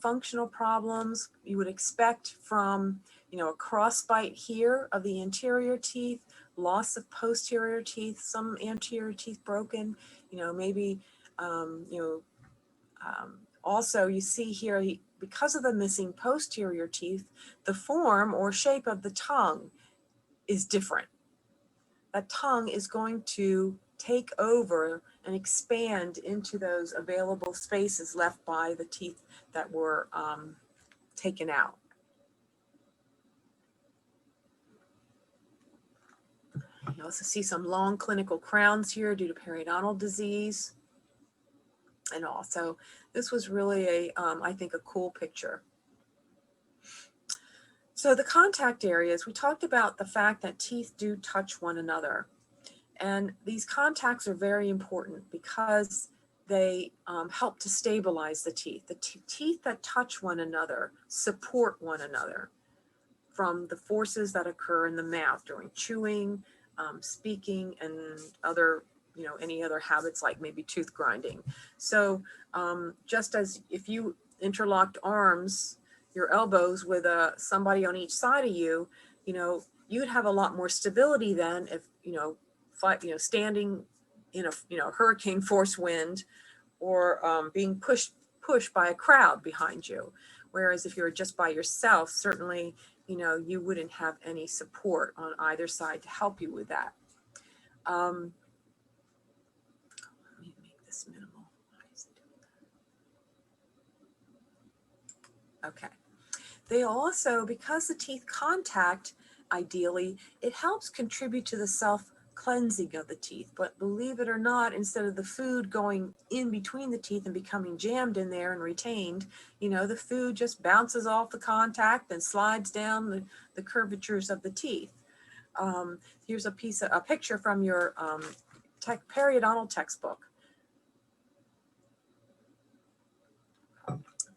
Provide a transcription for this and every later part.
functional problems you would expect from, a crossbite here of the anterior teeth, loss of posterior teeth, some anterior teeth broken, maybe, also you see here, because of the missing posterior teeth, the form or shape of the tongue is different. That tongue is going to take over and expand into those available spaces left by the teeth that were taken out. You also see some long clinical crowns here due to periodontal disease. And also, this was really I think, a cool picture. So the contact areas, we talked about the fact that teeth do touch one another. And these contacts are very important because they help to stabilize the teeth. The teeth that touch one another support one another from the forces that occur in the mouth during chewing, speaking, and other, any other habits like maybe tooth grinding. So just as if you interlocked arms, your elbows with somebody on each side of you, you'd have a lot more stability than if, standing in a hurricane force wind or being pushed by a crowd behind you. Whereas if you were just by yourself, certainly, you wouldn't have any support on either side to help you with that. Let me make this minimal. Why is it doing that? Okay. They also, because the teeth contact, ideally, it helps contribute to the self-cleansing of the teeth. But believe it or not, instead of the food going in between the teeth and becoming jammed in there and retained, the food just bounces off the contact and slides down the curvatures of the teeth. Here's a picture from your periodontal textbook.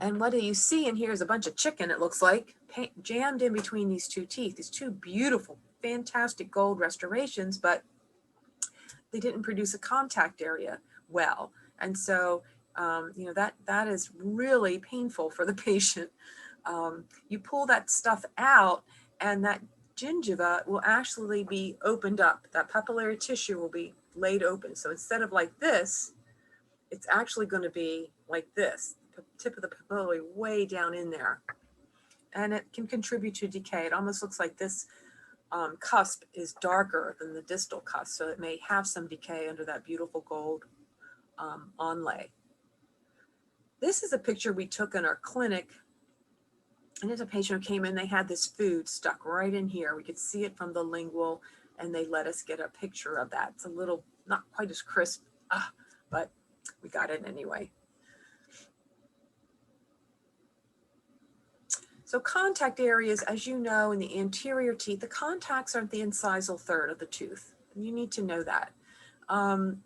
And what do you see in here is a bunch of chicken, it looks like, jammed in between these two teeth, these two beautiful, fantastic gold restorations, but they didn't produce a contact area well. And so, that is really painful for the patient. You pull that stuff out and that gingiva will actually be opened up. That papillary tissue will be laid open. So instead of like this, it's actually going to be like this. Tip of the papilla way down in there, and it can contribute to decay. It almost looks like this cusp is darker than the distal cusp, so it may have some decay under that beautiful gold onlay. This is a picture we took in our clinic, and there's a patient who came in. They had this food stuck right in here. We could see it from the lingual, and they let us get a picture of that. It's a little not quite as crisp, but we got it anyway. So contact areas, as you know, in the anterior teeth, the contacts are the incisal third of the tooth. You need to know that.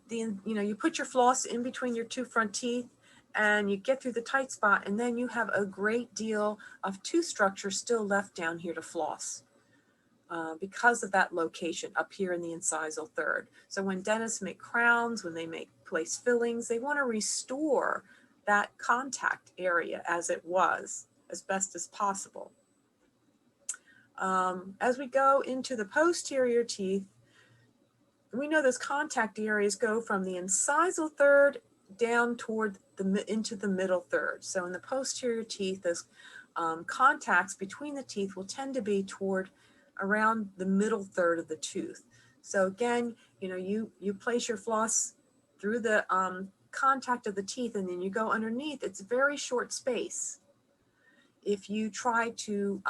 You put your floss in between your two front teeth and you get through the tight spot, and then you have a great deal of tooth structure still left down here to floss because of that location up here in the incisal third. So when dentists make crowns, when they place fillings, they want to restore that contact area as it was, as best as possible. As we go into the posterior teeth, we know those contact areas go from the incisal third down toward into the middle third. So in the posterior teeth, those contacts between the teeth will tend to be toward around the middle third of the tooth. So again, you place your floss through the contact of the teeth, and then you go underneath. It's a very short space. If you try to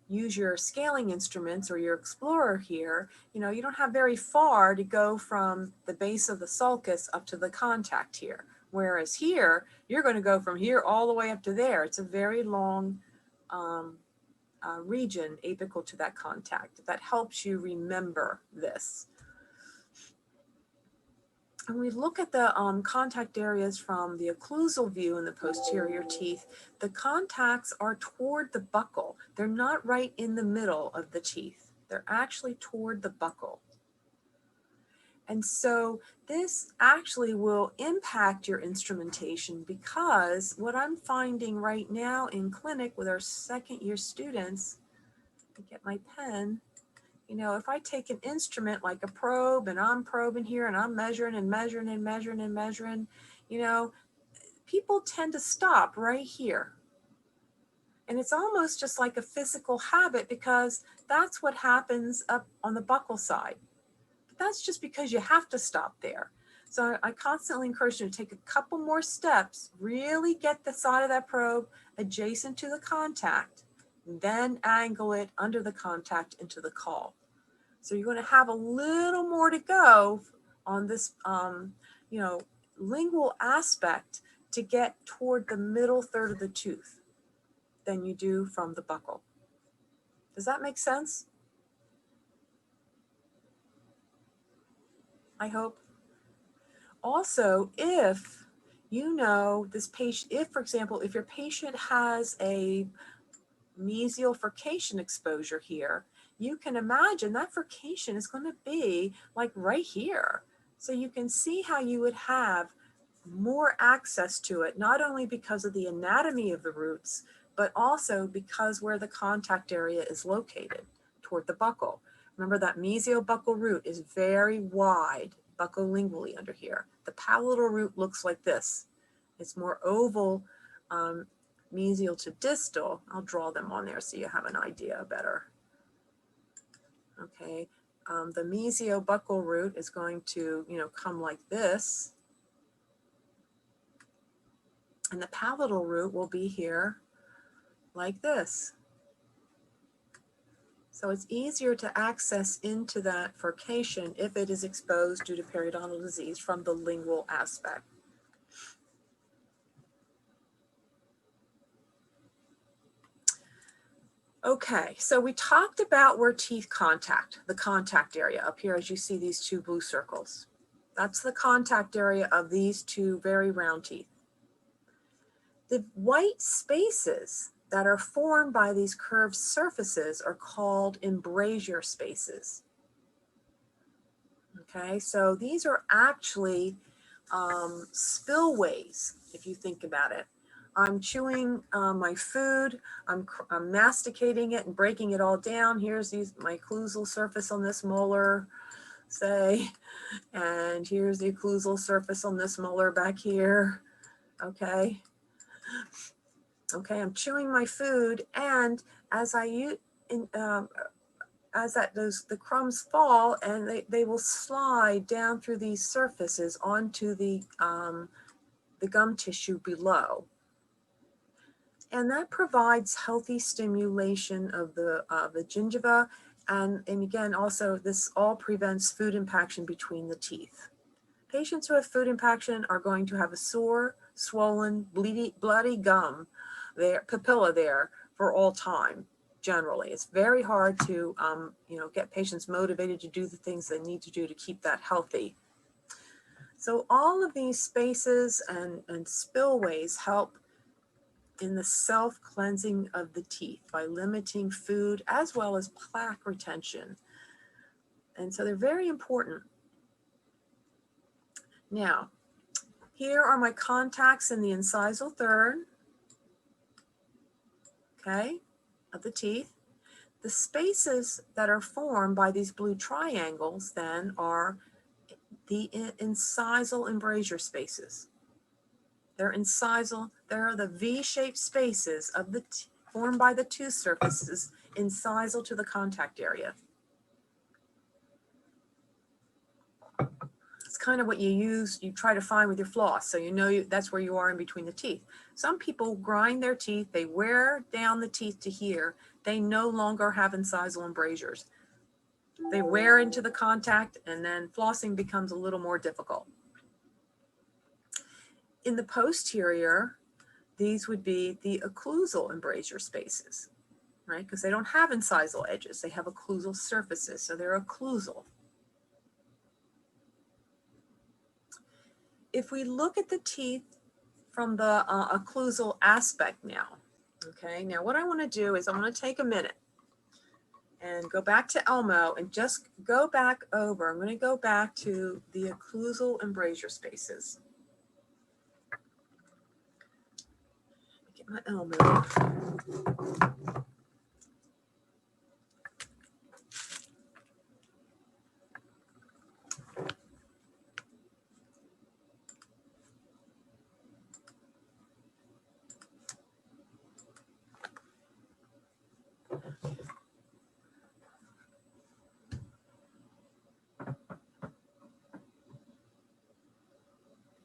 use your scaling instruments or your Explorer here, you don't have very far to go from the base of the sulcus up to the contact here. Whereas here, you're going to go from here all the way up to there. It's a very long region apical to that contact. That helps you remember this. When we look at the contact areas from the occlusal view in the posterior teeth, the contacts are toward the buccal. They're not right in the middle of the teeth. They're actually toward the buccal. And so this actually will impact your instrumentation, because what I'm finding right now in clinic with our second year students, I get my pen, you know, if I take an instrument like a probe and I'm probing here and I'm measuring and measuring and measuring and measuring, you know, people tend to stop right here. And it's almost just like a physical habit, because that's what happens up on the buccal side. But that's just because you have to stop there. So I constantly encourage you to take a couple more steps, really get the side of that probe adjacent to the contact, then angle it under the contact into the call. So you're going to have a little more to go on this, you know, lingual aspect to get toward the middle third of the tooth than you do from the buccal. Does that make sense? I hope. Also, if you know this patient, if, for example, if your patient has a mesial furcation exposure here, you can imagine that furcation is going to be like right here. So you can see how you would have more access to it, not only because of the anatomy of the roots, but also because where the contact area is located toward the buccal. Remember that mesiobuccal root is very wide buccolingually under here. The palatal root looks like this. It's more oval, mesial to distal. I'll draw them on there so you have an idea better. Okay, the mesiobuccal root is going to, you know, come like this. And the palatal root will be here like this. So it's easier to access into that furcation if it is exposed due to periodontal disease from the lingual aspect. Okay, so we talked about where teeth contact, the contact area up here as you see these two blue circles. That's the contact area of these two very round teeth. The white spaces that are formed by these curved surfaces are called embrasure spaces. Okay, so these are actually spillways, if you think about it. I'm chewing my food, I'm masticating it and breaking it all down. Here's my occlusal surface on this molar, say, and here's the occlusal surface on this molar back here. Okay. Okay, I'm chewing my food, and as I the crumbs fall, and they will slide down through these surfaces onto the gum tissue below. And that provides healthy stimulation of the gingiva. And again, also this all prevents food impaction between the teeth. Patients who have food impaction are going to have a sore, swollen, bloody gum, their papilla there for all time. Generally, it's very hard to you know, get patients motivated to do the things they need to do to keep that healthy. So all of these spaces and spillways help in the self-cleansing of the teeth by limiting food as well as plaque retention. And so they're very important. Now, here are my contacts in the incisal third, okay, of the teeth. The spaces that are formed by these blue triangles then are the incisal embrasure spaces. They're incisal, they're the V-shaped spaces of the formed by the tooth surfaces incisal to the contact area. It's kind of what you try to find with your floss, so you know that's where you are in between the teeth. Some people grind their teeth, they wear down the teeth to here, they no longer have incisal embrasures. They wear into the contact, and then flossing becomes a little more difficult. In the posterior, these would be the occlusal embrasure spaces, right? Because they don't have incisal edges, they have occlusal surfaces, so they're occlusal. If we look at the teeth from the occlusal aspect now, okay, now what I want to do is I want to take a minute and go back to Elmo and just go back over. I'm going to go back to the occlusal embrasure spaces. Get my Elmo.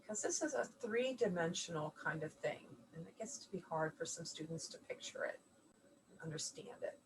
Because this is a three-dimensional kind of thing, and it gets to be hard for some students to picture it and understand it.